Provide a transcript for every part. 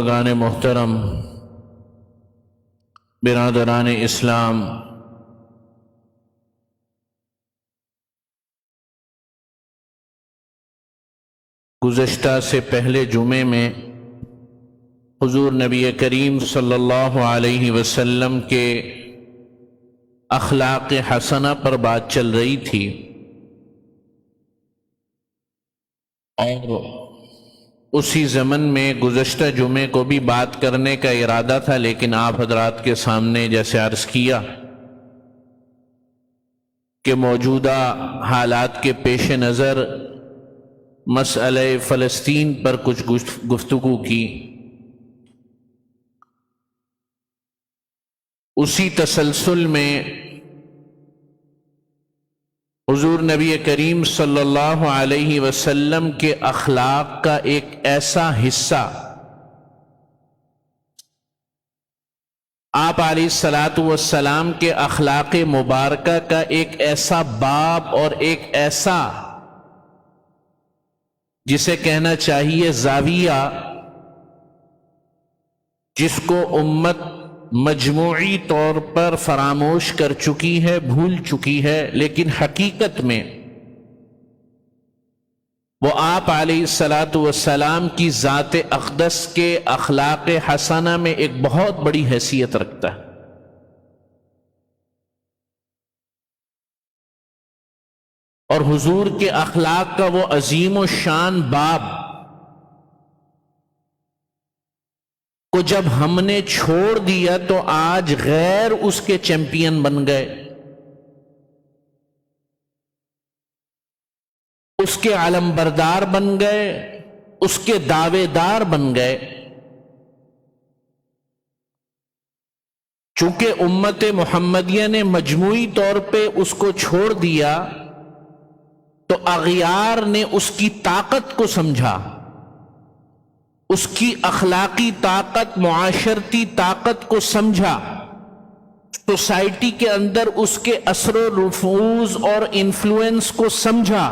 بزرگان محترم، برادران اسلام، گزشتہ سے پہلے جمعے میں حضور نبی کریم صلی اللہ علیہ وسلم کے اخلاق حسنہ پر بات چل رہی تھی، اور اسی ضمن میں گزشتہ جمعے کو بھی بات کرنے کا ارادہ تھا، لیکن آپ حضرات کے سامنے جیسے عرض کیا کہ موجودہ حالات کے پیش نظر مسئلہ فلسطین پر کچھ گفتگو کی۔ اسی تسلسل میں حضور نبی کریم صلی اللہ علیہ وسلم کے اخلاق کا ایک ایسا حصہ، آپ علیہ الصلاۃ والسلام کے اخلاق مبارکہ کا ایک ایسا باب اور ایک ایسا جسے کہنا چاہیے زاویہ، جس کو امت مجموعی طور پر فراموش کر چکی ہے، بھول چکی ہے، لیکن حقیقت میں وہ آپ علیہ الصلاۃ والسلام کی ذات اقدس کے اخلاق حسنہ میں ایک بہت بڑی حیثیت رکھتا ہے۔ اور حضور کے اخلاق کا وہ عظیم و شان باب کو جب ہم نے چھوڑ دیا تو آج غیر اس کے چیمپئن بن گئے، اس کے علم بردار بن گئے، اس کے دعوے دار بن گئے۔ چونکہ امت محمدیہ نے مجموعی طور پہ اس کو چھوڑ دیا تو اغیار نے اس کی طاقت کو سمجھا، اس کی اخلاقی طاقت، معاشرتی طاقت کو سمجھا، سوسائٹی کے اندر اس کے اثر و نفوذ اور انفلوئنس کو سمجھا،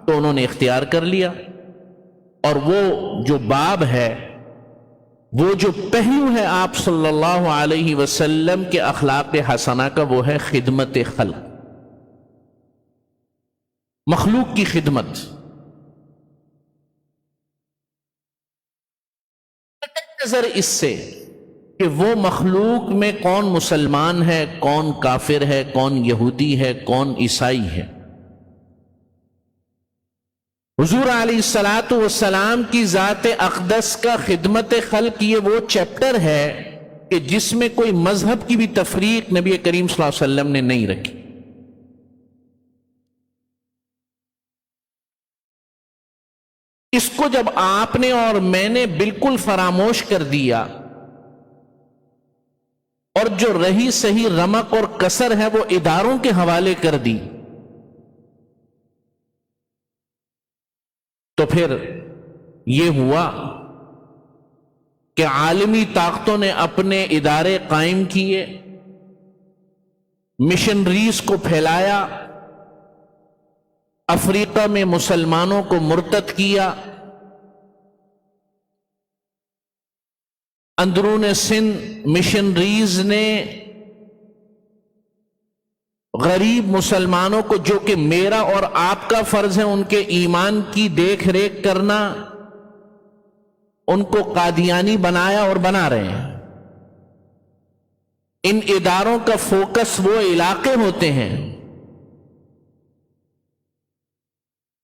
تو انہوں نے اختیار کر لیا۔ اور وہ جو باب ہے، وہ جو پہلو ہے آپ صلی اللہ علیہ وسلم کے اخلاق حسنہ کا، وہ ہے خدمت خلق، مخلوق کی خدمت۔ نظر اس سے کہ وہ مخلوق میں کون مسلمان ہے، کون کافر ہے، کون یہودی ہے، کون عیسائی ہے۔ حضور علیہ الصلاۃ والسلام کی ذات اقدس کا خدمت خلق یہ وہ چیپٹر ہے کہ جس میں کوئی مذہب کی بھی تفریق نبی کریم صلی اللہ علیہ وسلم نے نہیں رکھی۔ اس کو جب آپ نے اور میں نے بالکل فراموش کر دیا، اور جو رہی صحیح رمق اور کسر ہے وہ اداروں کے حوالے کر دی، تو پھر یہ ہوا کہ عالمی طاقتوں نے اپنے ادارے قائم کیے، مشنریز کو پھیلایا، افریقہ میں مسلمانوں کو مرتد کیا، اندرون سندھ مشنریز نے غریب مسلمانوں کو، جو کہ میرا اور آپ کا فرض ہے ان کے ایمان کی دیکھ ریکھ کرنا، ان کو قادیانی بنایا اور بنا رہے ہیں۔ ان اداروں کا فوکس وہ علاقے ہوتے ہیں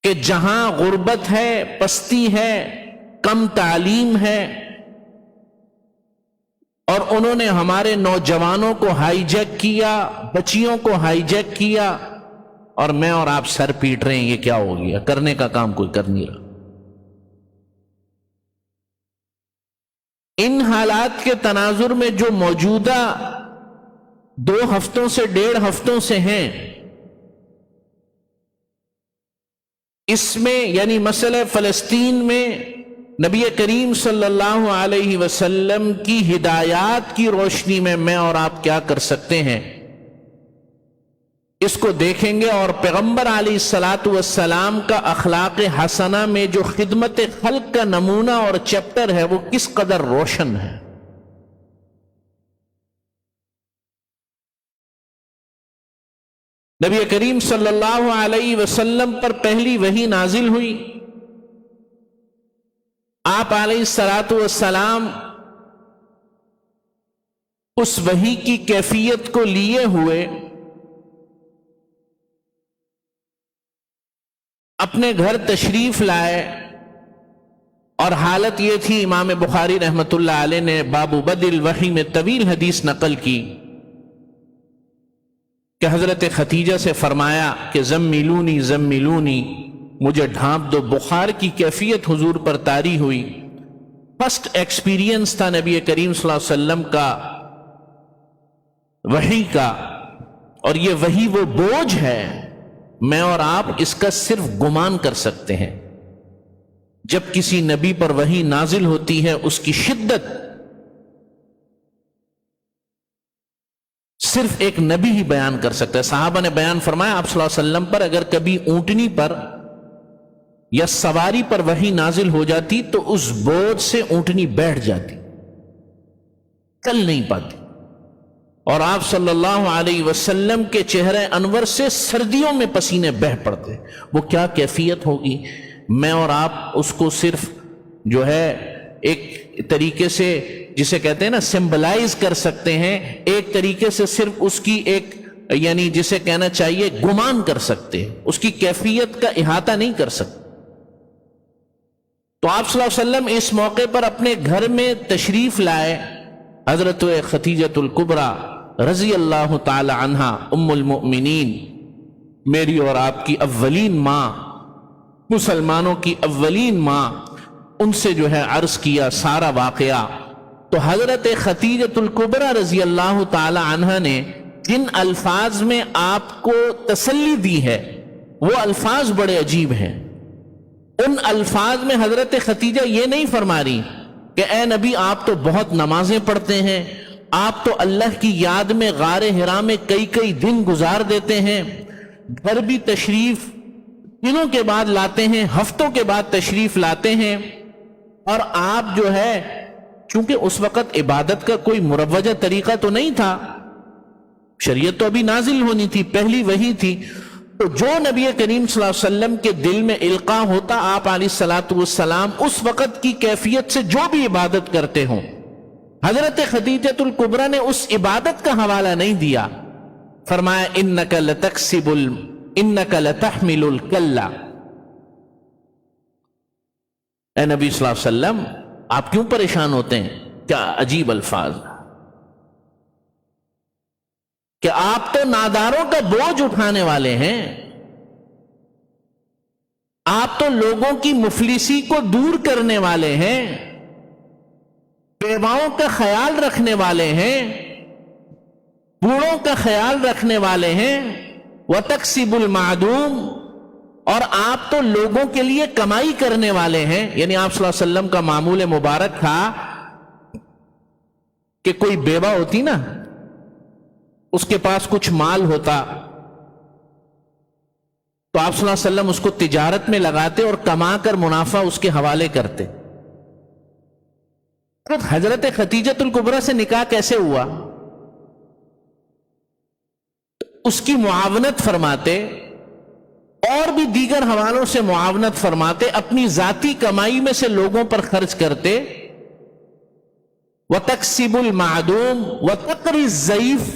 کہ جہاں غربت ہے، پستی ہے، کم تعلیم ہے، اور انہوں نے ہمارے نوجوانوں کو ہائی جیک کیا، بچیوں کو ہائی جیک کیا، اور میں اور آپ سر پیٹ رہے ہیں یہ کیا ہو گیا، کرنے کا کام کوئی کر نہیں رہا۔ ان حالات کے تناظر میں جو موجودہ 2 ہفتوں سے 1.5 ہفتوں سے ہیں، اس میں یعنی مسئلہ فلسطین میں نبی کریم صلی اللہ علیہ وسلم کی ہدایات کی روشنی میں اور آپ کیا کر سکتے ہیں اس کو دیکھیں گے اور پیغمبر علیہ الصلاۃ والسلام کا اخلاق حسنہ میں جو خدمت خلق کا نمونہ اور چیپٹر ہے وہ کس قدر روشن ہے۔ نبی کریم صلی اللہ علیہ وسلم پر پہلی وحی نازل ہوئی، آپ علیہ الصلاۃ والسلام اس وحی کی کیفیت کو لیے ہوئے اپنے گھر تشریف لائے، اور حالت یہ تھی، امام بخاری رحمت اللہ علیہ نے باب بدء الوحی میں طویل حدیث نقل کی کہ حضرت ختیجہ سے فرمایا کہ زملونی زملونی، مجھے ڈھانپ دو۔ بخار کی کیفیت حضور پر طاری ہوئی۔ فرسٹ ایکسپیرینس تھا نبی کریم صلی اللہ علیہ وسلم کا وحی کا، اور یہ وحی وہ بوجھ ہے، میں اور آپ اس کا صرف گمان کر سکتے ہیں۔ جب کسی نبی پر وحی نازل ہوتی ہے اس کی شدت صرف ایک نبی ہی بیان کر سکتا ہے۔ صحابہ نے بیان فرمایا آپ صلی اللہ علیہ وسلم پر اگر کبھی اونٹنی پر یا سواری پر وحی نازل ہو جاتی تو اس بوجھ سے اونٹنی بیٹھ جاتی، چل نہیں پاتی، اور آپ صلی اللہ علیہ وسلم کے چہرے انور سے سردیوں میں پسینے بہہ پڑتے۔ وہ کیا کیفیت ہوگی، میں اور آپ اس کو صرف جو ہے ایک طریقے سے جسے کہتے ہیں نا سمبلائز کر سکتے ہیں، ایک طریقے سے صرف اس کی ایک یعنی جسے کہنا چاہیے گمان کر سکتے ہیں، اس کی کیفیت کا احاطہ نہیں کر سکتے۔ تو آپ صلی اللہ علیہ وسلم اس موقع پر اپنے گھر میں تشریف لائے۔ حضرت ختیجۃ الکبریٰ رضی اللہ تعالی عنہا ام المؤمنین، میری اور آپ کی اولین ماں، مسلمانوں کی اولین ماں، ان سے جو ہے عرض کیا سارا واقعہ۔ تو حضرت ختیجۃ الکبریٰ رضی اللہ تعالی عنہا نے جن الفاظ میں آپ کو تسلی دی ہے وہ الفاظ بڑے عجیب ہیں۔ ان الفاظ میں حضرت ختیجہ یہ نہیں فرما رہی کہ اے نبی آپ تو بہت نمازیں پڑھتے ہیں، آپ تو اللہ کی یاد میں غار حرا میں کئی کئی دن گزار دیتے ہیں، گھر بھی تشریف دنوں کے بعد لاتے ہیں، ہفتوں کے بعد تشریف لاتے ہیں، اور آپ جو ہے چونکہ اس وقت عبادت کا کوئی مروجہ طریقہ تو نہیں تھا، شریعت تو ابھی نازل ہونی تھی، پہلی وحی تھی، تو جو نبی کریم صلی اللہ علیہ وسلم کے دل میں القاء ہوتا آپ علیہ الصلاۃ والسلام اس وقت کی کیفیت سے جو بھی عبادت کرتے ہوں، حضرت ختیجۃ الکبریٰ نے اس عبادت کا حوالہ نہیں دیا، فرمایا انک لتحمل الکلہ۔ اے نبی صلی اللہ علیہ وسلم آپ کیوں پریشان ہوتے ہیں؟ کیا عجیب الفاظ کہ آپ تو ناداروں کا بوجھ اٹھانے والے ہیں، آپ تو لوگوں کی مفلسی کو دور کرنے والے ہیں، بیواؤں کا خیال رکھنے والے ہیں، بوڑھوں کا خیال رکھنے والے ہیں، وَتَكْسِبُ الْمَعْدُومِ، اور آپ تو لوگوں کے لیے کمائی کرنے والے ہیں۔ یعنی آپ صلی اللہ علیہ وسلم کا معمول مبارک تھا کہ کوئی بیوہ ہوتی نا، اس کے پاس کچھ مال ہوتا تو آپ صلی اللہ علیہ وسلم اس کو تجارت میں لگاتے اور کما کر منافع اس کے حوالے کرتے۔ حضرت ختیجۃ الکبریٰ سے نکاح کیسے ہوا؟ اس کی معاونت فرماتے اور بھی دیگر حوالوں سے معاونت فرماتے، اپنی ذاتی کمائی میں سے لوگوں پر خرچ کرتے۔ وَتَكْسِبُ الْمَعْدُومِ وَتَقْرِي الضَّيْفِ،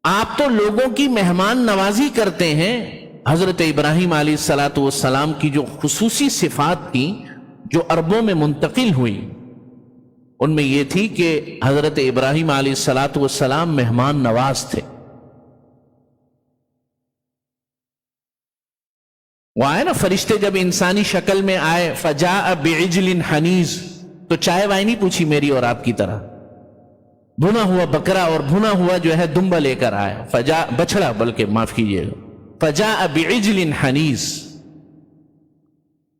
آپ تو لوگوں کی مہمان نوازی کرتے ہیں۔ حضرت ابراہیم علیہ الصلاۃ والسلام کی جو خصوصی صفات تھی جو عربوں میں منتقل ہوئی، ان میں یہ تھی کہ حضرت ابراہیم علیہ الصلاۃ والسلام مہمان نواز تھے۔ وہ آئے نا فرشتے جب انسانی شکل میں آئے، فجاء بعجل حنیذ، تو چائے وائے نہیں پوچھی میری اور آپ کی طرح، بھنا ہوا بکرا اور بھنا ہوا جو ہے دمبا لے کر آیا، بچڑا بلکہ معاف کیجیے گا، فجاء بعجل حنیذ۔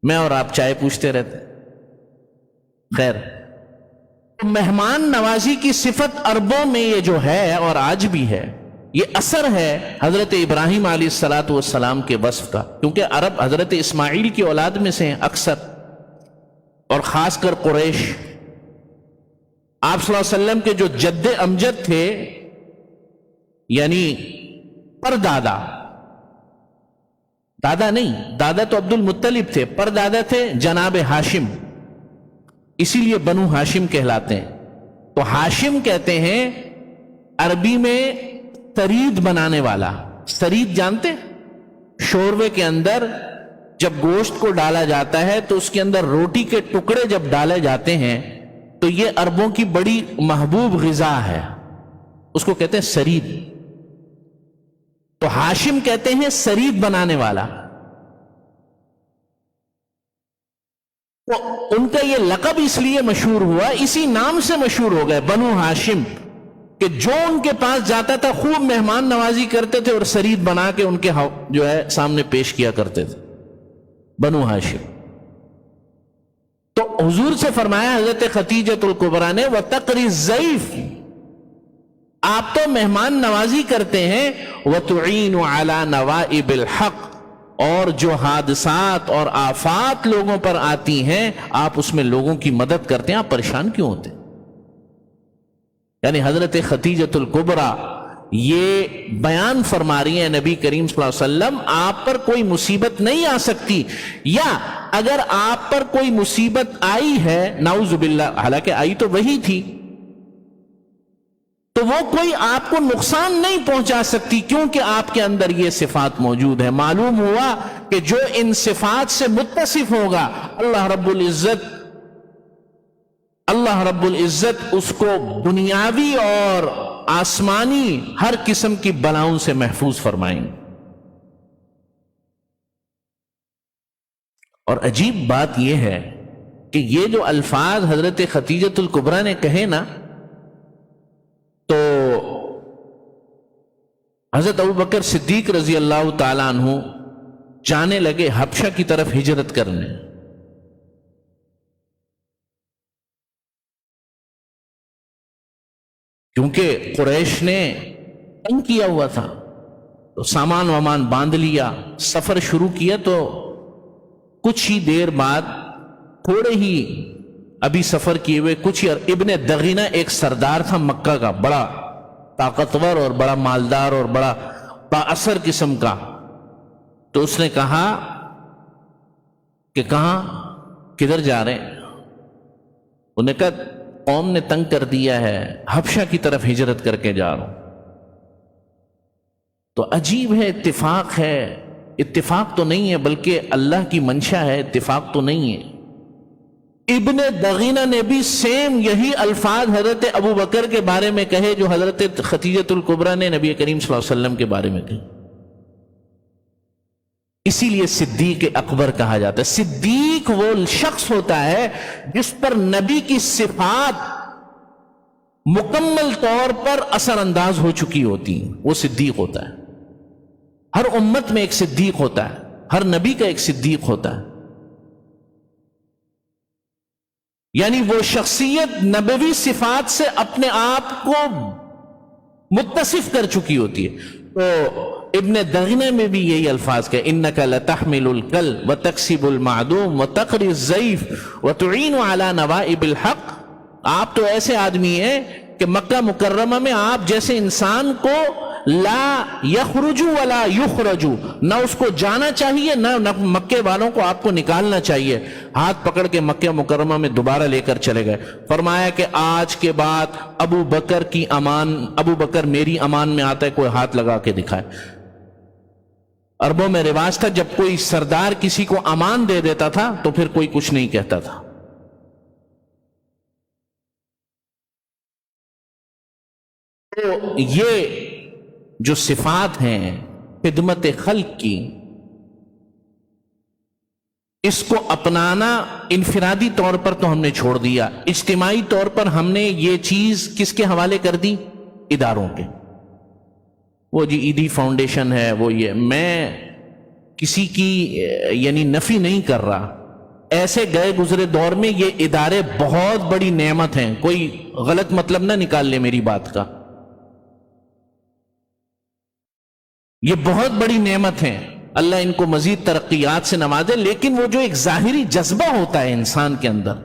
میں اور آپ چائے پوچھتے رہتے۔ خیر، مہمان نوازی کی صفت عربوں میں یہ جو ہے اور آج بھی ہے، یہ اثر ہے حضرت ابراہیم علیہ الصلاۃ والسلام کے وصف کا، کیونکہ عرب حضرت اسماعیل کی اولاد میں سے ہیں اکثر، اور خاص کر قریش۔ آپ صلی اللہ علیہ وسلم کے جو جد امجد تھے، یعنی پردادا، دادا نہیں، دادا تو عبد المطلب تھے، پردادا تھے جناب ہاشم، اسی لیے بنو ہاشم کہلاتے ہیں۔ تو ہاشم کہتے ہیں عربی میں سرید بنانے والا۔ سرید جانتے؟ شوربے کے اندر جب گوشت کو ڈالا جاتا ہے تو اس کے اندر روٹی کے ٹکڑے جب ڈالے جاتے ہیں تو یہ عربوں کی بڑی محبوب غذا ہے، اس کو کہتے ہیں سرید۔ تو ہاشم کہتے ہیں سرید بنانے والا۔ تو ان کا یہ لقب اس لیے مشہور ہوا، اسی نام سے مشہور ہو گئے بنو ہاشم، کہ جو ان کے پاس جاتا تھا خوب مہمان نوازی کرتے تھے اور سرید بنا کے ان کے جو ہے سامنے پیش کیا کرتے تھے، بنو ہاشم۔ تو حضور سے فرمایا حضرت خدیجۃ الکبریٰ نے وَتَقْرِ الضَّيْفَ، آپ تو مہمان نوازی کرتے ہیں، وَتُعِينُ عَلَى نَوَائِبِ الْحَقِّ، اور جو حادثات اور آفات لوگوں پر آتی ہیں آپ اس میں لوگوں کی مدد کرتے ہیں، آپ پریشان کیوں ہوتے ہیں؟ یعنی حضرت خدیجۃ الکبریٰ یہ بیان فرما رہی ہیں نبی کریم صلی اللہ علیہ وسلم آپ پر کوئی مصیبت نہیں آ سکتی، یا اگر آپ پر کوئی مصیبت آئی ہے نعوذ باللہ، حالانکہ آئی تو وہی تھی، تو وہ کوئی آپ کو نقصان نہیں پہنچا سکتی، کیونکہ آپ کے اندر یہ صفات موجود ہے۔ معلوم ہوا کہ جو ان صفات سے متصف ہوگا اللہ رب العزت اس کو دنیاوی اور آسمانی ہر قسم کی بلاؤں سے محفوظ فرمائیں گے۔ اور عجیب بات یہ ہے کہ یہ جو الفاظ حضرت خدیجۃ الکبریٰ نے کہے نا، تو حضرت ابوبکر صدیق رضی اللہ تعالیٰ عنہ جانے لگے حبشہ کی طرف ہجرت کرنے، کیونکہ قریش نے تنگ کیا ہوا تھا، تو سامان وامان باندھ لیا، سفر شروع کیا۔ تو کچھ ہی دیر بعد، تھوڑے ہی ابھی سفر کیے ہوئے کچھ ہی، ابن دغینہ ایک سردار تھا مکہ کا، بڑا طاقتور اور بڑا مالدار اور بڑا با اثر قسم کا، تو اس نے کہا کہ کہاں، کدھر جا رہے ہیں؟ انہوں نے کہا قوم نے تنگ کر دیا ہے، حبشہ کی طرف ہجرت کر کے جا رہا ہوں۔ تو عجیب ہے، اتفاق ہے، اتفاق تو نہیں ہے بلکہ اللہ کی منشا ہے، اتفاق تو نہیں ہے۔ ابن دغینہ نے بھی سیم یہی الفاظ حضرت ابو بکر کے بارے میں کہے جو حضرت خدیجۃ الکبریٰ نے نبی کریم صلی اللہ علیہ وسلم کے بارے میں کہے۔ اسی لیے صدیق اکبر کہا جاتا ہے۔ صدیق وہ شخص ہوتا ہے جس پر نبی کی صفات مکمل طور پر اثر انداز ہو چکی ہوتی ہیں، وہ صدیق ہوتا ہے۔ ہر امت میں ایک صدیق ہوتا ہے، ہر نبی کا ایک صدیق ہوتا ہے، یعنی وہ شخصیت نبوی صفات سے اپنے آپ کو متصف کر چکی ہوتی ہے۔ تو ابن دغینہ میں بھی یہی الفاظ کہ انک لتحمل الکل وتکسب المعدوم وتقری الضیف وتعین علی نوائب الحق، آپ تو ایسے آدمی ہیں کہ مکہ مکرمہ میں آپ جیسے انسان کو لا یخرج ولا یخرج، نہ اس کو جانا چاہیے نہ مکے والوں کو آپ کو نکالنا چاہیے، ہاتھ پکڑ کے مکہ مکرمہ میں دوبارہ لے کر چلے گئے۔ فرمایا کہ آج کے بعد ابو بکر کی امان، ابو بکر میری امان میں آتا ہے، کوئی ہاتھ لگا کے دکھائے۔ عربوں میں رواج تھا جب کوئی سردار کسی کو امان دے دیتا تھا تو پھر کوئی کچھ نہیں کہتا تھا۔ تو یہ جو صفات ہیں خدمت خلق کی، اس کو اپنانا انفرادی طور پر تو ہم نے چھوڑ دیا، اجتماعی طور پر ہم نے یہ چیز کس کے حوالے کر دی؟ اداروں کے۔ وہ جی ایدی فاؤنڈیشن ہے، وہ یہ، میں کسی کی یعنی نفی نہیں کر رہا، ایسے گئے گزرے دور میں یہ ادارے بہت بڑی نعمت ہیں، کوئی غلط مطلب نہ نکال لے میری بات کا۔ یہ بہت بڑی نعمت ہے، اللہ ان کو مزید ترقیات سے نوازے، لیکن وہ جو ایک ظاہری جذبہ ہوتا ہے انسان کے اندر،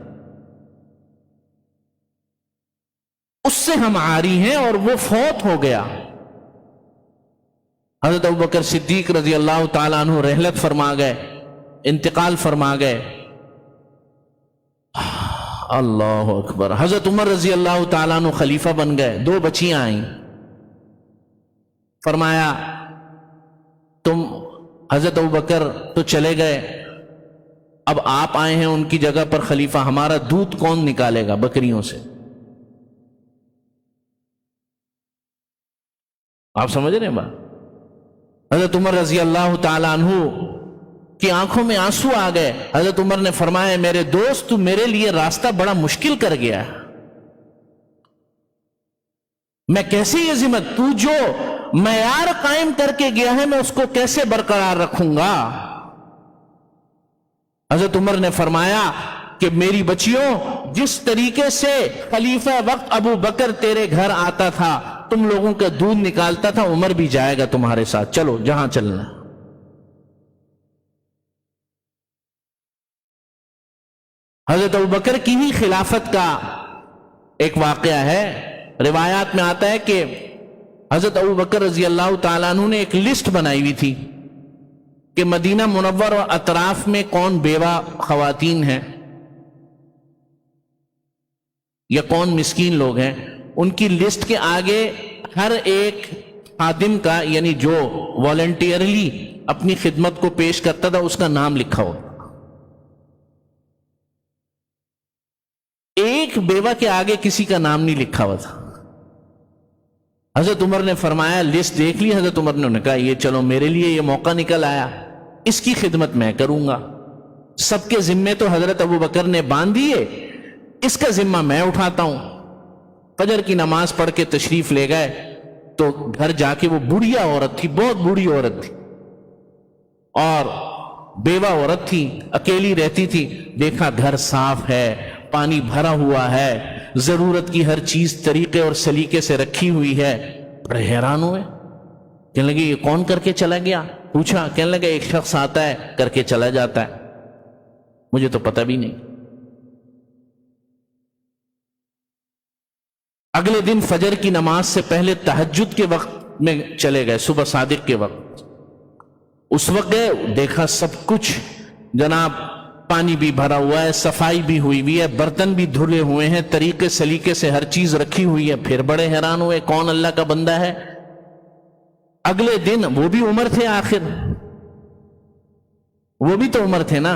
اس سے ہم عاری ہیں، اور وہ فوت ہو گیا۔ حضرت ابوبکر صدیق رضی اللہ تعالیٰ عنہ رحلت فرما گئے، انتقال فرما گئے۔ اللہ اکبر۔ حضرت عمر رضی اللہ تعالیٰ عنہ خلیفہ بن گئے، 2 بچیاں آئیں، فرمایا تم حضرت ابوبکر تو چلے گئے، اب آپ آئے ہیں ان کی جگہ پر خلیفہ، ہمارا دودھ کون نکالے گا بکریوں سے؟ آپ سمجھ رہے ہیں بات؟ حضرت عمر رضی اللہ تعالیٰ عنہ کی آنکھوں میں آنسو آ گئے۔ حضرت عمر نے فرمایا میرے دوست، تو میرے لیے راستہ بڑا مشکل کر گیا ہے، میں کیسے یہ ذمہ، تو جو معیار قائم کر کے گیا ہے میں اس کو کیسے برقرار رکھوں گا؟ حضرت عمر نے فرمایا کہ میری بچیوں، جس طریقے سے خلیفہ وقت ابو بکر تیرے گھر آتا تھا، تم لوگوں کا دودھ نکالتا تھا، عمر بھی جائے گا تمہارے ساتھ، چلو جہاں چلنا۔ حضرت ابو بکر کی ہی خلافت کا ایک واقعہ ہے، روایات میں آتا ہے کہ حضرت ابو بکر رضی اللہ تعالیٰ عنہ نے ایک لسٹ بنائی ہوئی تھی کہ مدینہ منور اور اطراف میں کون بیوہ خواتین ہیں یا کون مسکین لوگ ہیں، ان کی لسٹ کے آگے ہر ایک خادم کا، یعنی جو والنٹیئرلی اپنی خدمت کو پیش کرتا تھا، اس کا نام لکھا ہو۔ ایک بیوہ کے آگے کسی کا نام نہیں لکھا ہوا تھا۔ حضرت عمر نے فرمایا، لسٹ دیکھ لی حضرت عمر نے کہا یہ چلو میرے لیے یہ موقع نکل آیا، اس کی خدمت میں کروں گا، سب کے ذمے تو حضرت ابو بکر نے باندھ دیے، اس کا ذمہ میں اٹھاتا ہوں۔ فجر کی نماز پڑھ کے تشریف لے گئے تو گھر جا کے وہ بوڑھیا عورت تھی، بہت بوڑھی عورت تھی اور بیوہ عورت تھی، اکیلی رہتی تھی، دیکھا گھر صاف ہے، پانی بھرا ہوا ہے، ضرورت کی ہر چیز طریقے اور سلیقے سے رکھی ہوئی ہے، بڑے حیران ہوئے، کہنے لگے یہ کون کر کے چلا گیا؟ پوچھا، کہنے لگا ایک شخص آتا ہے کر کے چلا جاتا ہے، مجھے تو پتہ بھی نہیں۔ اگلے دن فجر کی نماز سے پہلے تہجد کے وقت میں چلے گئے، صبح صادق کے وقت، اس وقت گئے، دیکھا سب کچھ جناب پانی بھی بھرا ہوا ہے، صفائی بھی ہوئی ہوئی ہے، برتن بھی دھلے ہوئے ہیں، طریقے سلیقے سے ہر چیز رکھی ہوئی ہے، پھر بڑے حیران ہوئے کون اللہ کا بندہ ہے۔ اگلے دن وہ بھی عمر تھے، آخر وہ بھی تو عمر تھے نا،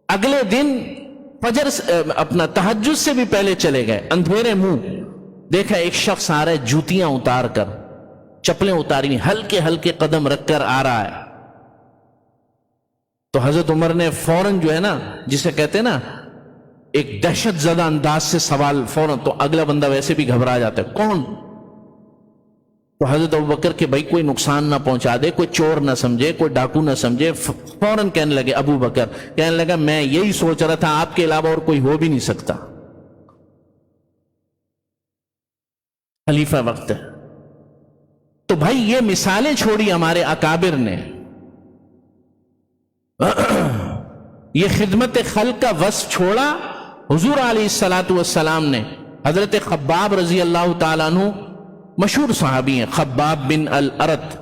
اگلے دن فجر اپنا تہجد سے بھی پہلے چلے گئے، اندھیرے منہ دیکھا ایک شخص آ رہا ہے، جوتیاں اتار کر، چپلیں اتاری، ہلکے ہلکے قدم رکھ کر آ رہا ہے۔ تو حضرت عمر نے فوراً جو ہے نا، جسے کہتے ہیں نا ایک دہشت زدہ انداز سے سوال، فوراً، تو اگلا بندہ ویسے بھی گھبرا جاتا ہے، کون؟ تو حضرت ابوبکر کہ بھائی کوئی نقصان نہ پہنچا دے، کوئی چور نہ سمجھے، کوئی ڈاکو نہ سمجھے، فوراً کہنے لگے، ابو بکر کہنے لگا میں یہی سوچ رہا تھا، آپ کے علاوہ اور کوئی ہو بھی نہیں سکتا، خلیفہ وقت ہے۔ تو بھائی یہ مثالیں چھوڑی ہمارے اکابر نے، یہ خدمت خلق کا وصف چھوڑا۔ حضور علیہ الصلوۃ والسلام نے حضرت خباب رضی اللہ تعالیٰ عنہ، مشہور صحابی ہیں، خباب بن الارت،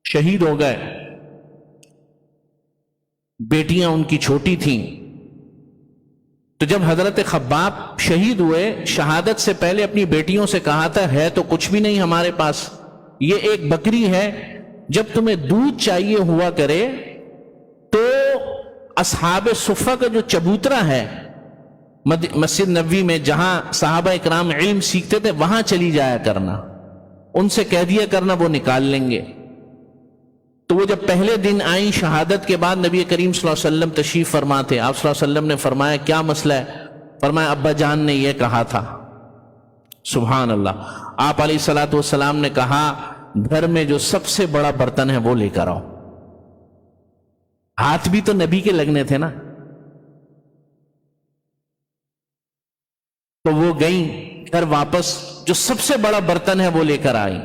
شہید ہو گئے، بیٹیاں ان کی چھوٹی تھیں، تو جب حضرت خباب شہید ہوئے، شہادت سے پہلے اپنی بیٹیوں سے کہا تھا ہے تو کچھ بھی نہیں ہمارے پاس، یہ ایک بکری ہے، جب تمہیں دودھ چاہیے ہوا کرے تو اصحاب صفہ کا جو چبوترا ہے مسجد نبوی میں جہاں صحابہ اکرام علم سیکھتے تھے، وہاں چلی جایا کرنا، ان سے کہہ دیا کرنا وہ نکال لیں گے۔ تو وہ جب پہلے دن آئیں شہادت کے بعد، نبی کریم صلی اللہ علیہ وسلم تشریف فرما تھے، آپ صلی اللہ علیہ وسلم نے فرمایا کیا مسئلہ ہے؟ فرمایا ابا جان نے یہ کہا تھا۔ سبحان اللہ۔ آپ علیہ الصلوۃ والسلام نے کہا گھر میں جو سب سے بڑا برتن ہے وہ لے کر آؤ۔ ہاتھ بھی تو نبی کے لگنے تھے نا، تو وہ گئیں، گھر واپس جو سب سے بڑا برتن ہے وہ لے کر آئی،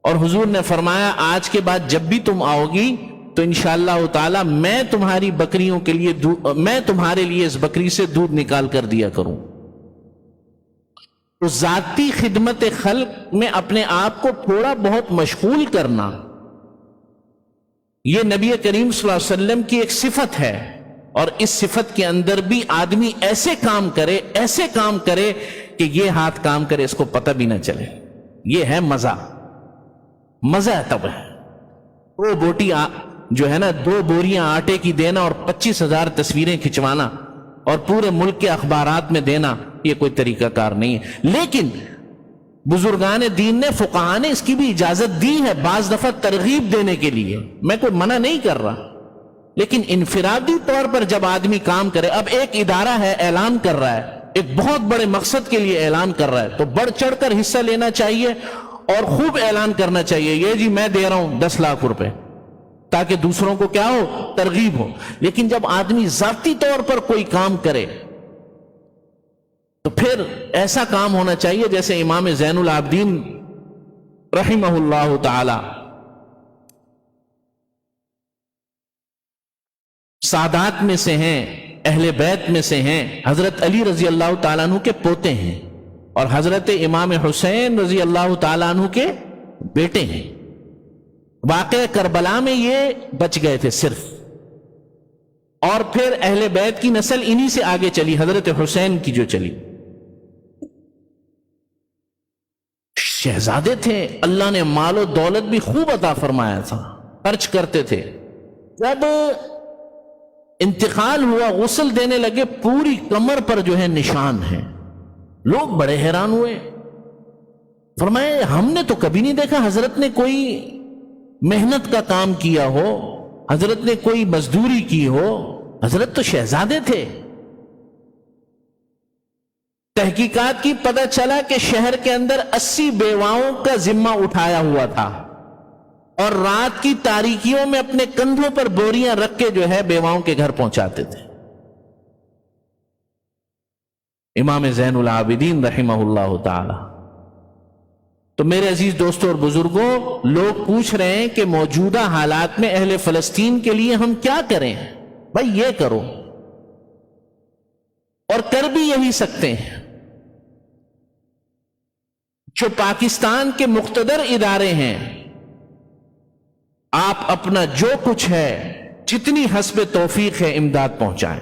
اور حضور نے فرمایا آج کے بعد جب بھی تم آؤ گی تو انشاءاللہ تعالی میں تمہاری بکریوں کے لیے میں تمہارے لیے اس بکری سے دودھ نکال کر دیا کروں۔ تو ذاتی خدمت خلق میں اپنے آپ کو تھوڑا بہت مشغول کرنا، یہ نبی کریم صلی اللہ علیہ وسلم کی ایک صفت ہے، اور اس صفت کے اندر بھی آدمی ایسے کام کرے کہ یہ ہاتھ کام کرے اس کو پتہ بھی نہ چلے۔ یہ ہے مزہ تب ہے۔ وہ بوٹی جو ہے نا 2 بوریاں آٹے کی دینا اور 25,000 تصویریں کھچوانا اور پورے ملک کے اخبارات میں دینا، یہ کوئی طریقہ کار نہیں ہے۔ لیکن بزرگان دین نے، فقہاء نے اس کی بھی اجازت دی ہے بعض دفعہ ترغیب دینے کے لیے، میں کوئی منع نہیں کر رہا، لیکن انفرادی طور پر جب آدمی کام کرے، اب ایک ادارہ ہے اعلان کر رہا ہے، ایک بہت بڑے مقصد کے لیے اعلان کر رہا ہے، تو بڑھ چڑھ کر حصہ لینا چاہیے اور خوب اعلان کرنا چاہیے، یہ جی میں دے رہا ہوں 10 لاکھ روپے، تاکہ دوسروں کو کیا ہو، ترغیب ہو۔ لیکن جب آدمی ذاتی طور پر کوئی کام کرے تو پھر ایسا کام ہونا چاہیے جیسے امام زین العابدین رحمہ اللہ تعالی، سادات میں سے ہیں، اہل بیت میں سے ہیں، حضرت علی رضی اللہ تعالیٰ عنہ کے پوتے ہیں اور حضرت امام حسین رضی اللہ تعالیٰ عنہ کے بیٹے ہیں۔ واقعہ کربلا میں یہ بچ گئے تھے صرف، اور پھر اہل بیت کی نسل انہی سے آگے چلی، حضرت حسین کی جو چلی۔ شہزادے تھے، اللہ نے مال و دولت بھی خوب عطا فرمایا تھا، خرچ کرتے تھے۔ جب انتقال ہوا، غسل دینے لگے، پوری کمر پر جو ہے نشان ہے۔ لوگ بڑے حیران ہوئے، فرمایا ہم نے تو کبھی نہیں دیکھا حضرت نے کوئی محنت کا کام کیا ہو، حضرت نے کوئی مزدوری کی ہو، حضرت تو شہزادے تھے۔ تحقیقات کی پتہ چلا کہ شہر کے اندر 80 بیواؤں کا ذمہ اٹھایا ہوا تھا، اور رات کی تاریکیوں میں اپنے کندھوں پر بوریاں رکھ کے جو ہے بیواؤں کے گھر پہنچاتے تھے۔ امام زین العابدین رحمہ اللہ تعالی۔ تو میرے عزیز دوستوں اور بزرگوں، لوگ پوچھ رہے ہیں کہ موجودہ حالات میں اہل فلسطین کے لیے ہم کیا کریں؟ بھائی یہ کرو، اور کر بھی یہی سکتے ہیں۔ جو پاکستان کے مقتدر ادارے ہیں، آپ اپنا جو کچھ ہے، جتنی حسب توفیق ہے، امداد پہنچائیں۔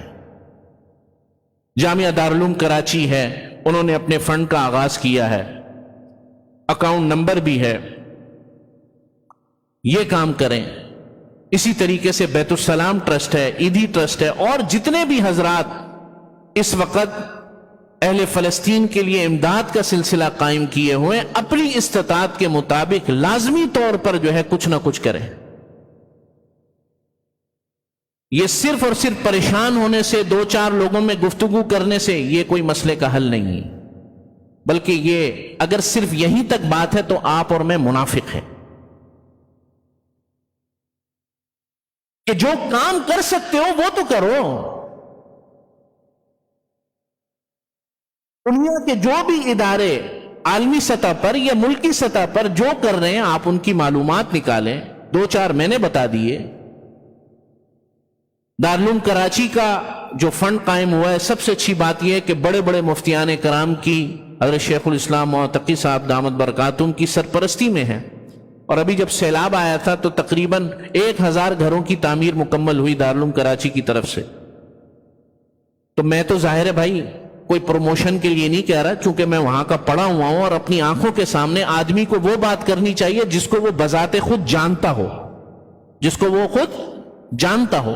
جامعہ دارالعلوم کراچی ہے، انہوں نے اپنے فنڈ کا آغاز کیا ہے، اکاؤنٹ نمبر بھی ہے، یہ کام کریں۔ اسی طریقے سے بیت السلام ٹرسٹ ہے، ایدھی ٹرسٹ ہے، اور جتنے بھی حضرات اس وقت اہل فلسطین کے لیے امداد کا سلسلہ قائم کیے ہوئے، اپنی استطاعت کے مطابق لازمی طور پر جو ہے کچھ نہ کچھ کریں۔ یہ صرف اور صرف پریشان ہونے سے، 2-4 لوگوں میں گفتگو کرنے سے یہ کوئی مسئلے کا حل نہیں ہے، بلکہ یہ اگر صرف یہیں تک بات ہے تو آپ اور میں منافق ہیں، کہ جو کام کر سکتے ہو وہ تو کرو۔ دنیا کے جو بھی ادارے عالمی سطح پر یا ملکی سطح پر جو کر رہے ہیں، آپ ان کی معلومات نکالیں، 2-4 میں نے بتا دیے۔ دارالعلوم کراچی کا جو فنڈ قائم ہوا ہے، سب سے اچھی بات یہ ہے کہ بڑے بڑے مفتیان کرام کی، حضرت شیخ الاسلام تقی صاحب دامت برکاتہم کی سرپرستی میں ہے، اور ابھی جب سیلاب آیا تھا تو تقریباً 1000 گھروں کی تعمیر مکمل ہوئی دارالعلوم کراچی کی طرف سے۔ تو میں تو ظاہر ہے بھائی کوئی پروموشن کے لیے نہیں کہہ رہا، چونکہ میں وہاں کا پڑھا ہوا ہوں، اور اپنی آنکھوں کے سامنے آدمی کو وہ بات کرنی چاہیے جس کو وہ بذات خود جانتا ہو، جس کو وہ خود جانتا ہو،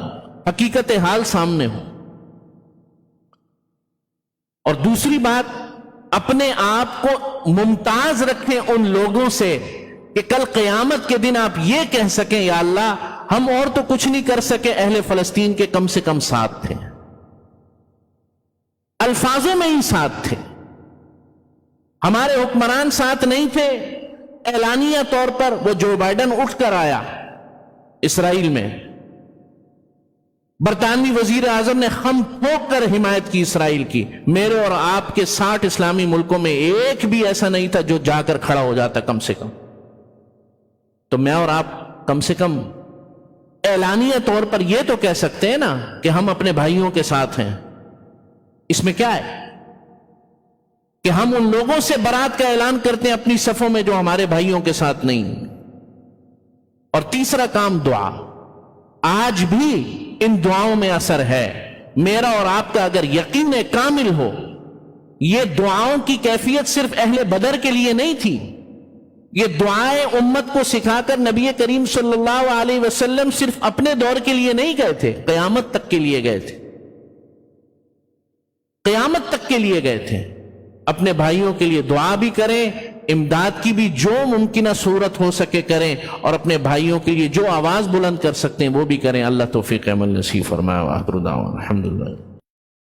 حقیقت حال سامنے ہو۔ اور دوسری بات، اپنے آپ کو ممتاز رکھیں ان لوگوں سے کہ کل قیامت کے دن آپ یہ کہہ سکیں، یا اللہ ہم اور تو کچھ نہیں کر سکے، اہل فلسطین کے کم سے کم ساتھ تھے، الفاظوں میں ہی ساتھ تھے، ہمارے حکمران ساتھ نہیں تھے۔ اعلانیہ طور پر وہ جو بائیڈن اٹھ کر آیا اسرائیل میں، برطانوی وزیر اعظم نے خم ٹھوک کر حمایت کی اسرائیل کی. میرے اور آپ کے 60 اسلامی ملکوں میں ایک بھی ایسا نہیں تھا جو جا کر کھڑا ہو جاتا کم سے کم. تو میں اور آپ کم سے کم اعلانیہ طور پر یہ تو کہہ سکتے ہیں نا کہ ہم اپنے بھائیوں کے ساتھ ہیں. اس میں کیا ہے کہ ہم ان لوگوں سے برات کا اعلان کرتے ہیں اپنی صفوں میں جو ہمارے بھائیوں کے ساتھ نہیں. اور تیسرا کام دعا. آج بھی ان دعاؤں میں اثر ہے. میرا اور آپ کا اگر یقین کامل ہو، یہ دعاؤں کی کیفیت صرف اہل بدر کے لیے نہیں تھی، یہ دعائیں امت کو سکھا کر نبی کریم صلی اللہ علیہ وسلم صرف اپنے دور کے لیے نہیں گئے تھے، قیامت تک کے لیے گئے تھے. قیامت تک کے لیے گئے تھے. اپنے بھائیوں کے لیے دعا بھی کریں، امداد کی بھی جو ممکنہ صورت ہو سکے کریں، اور اپنے بھائیوں کے لیے جو آواز بلند کر سکتے ہیں وہ بھی کریں. اللہ توفیق عمل نصیب فرمائے. وآخر دعوانا الحمدللہ.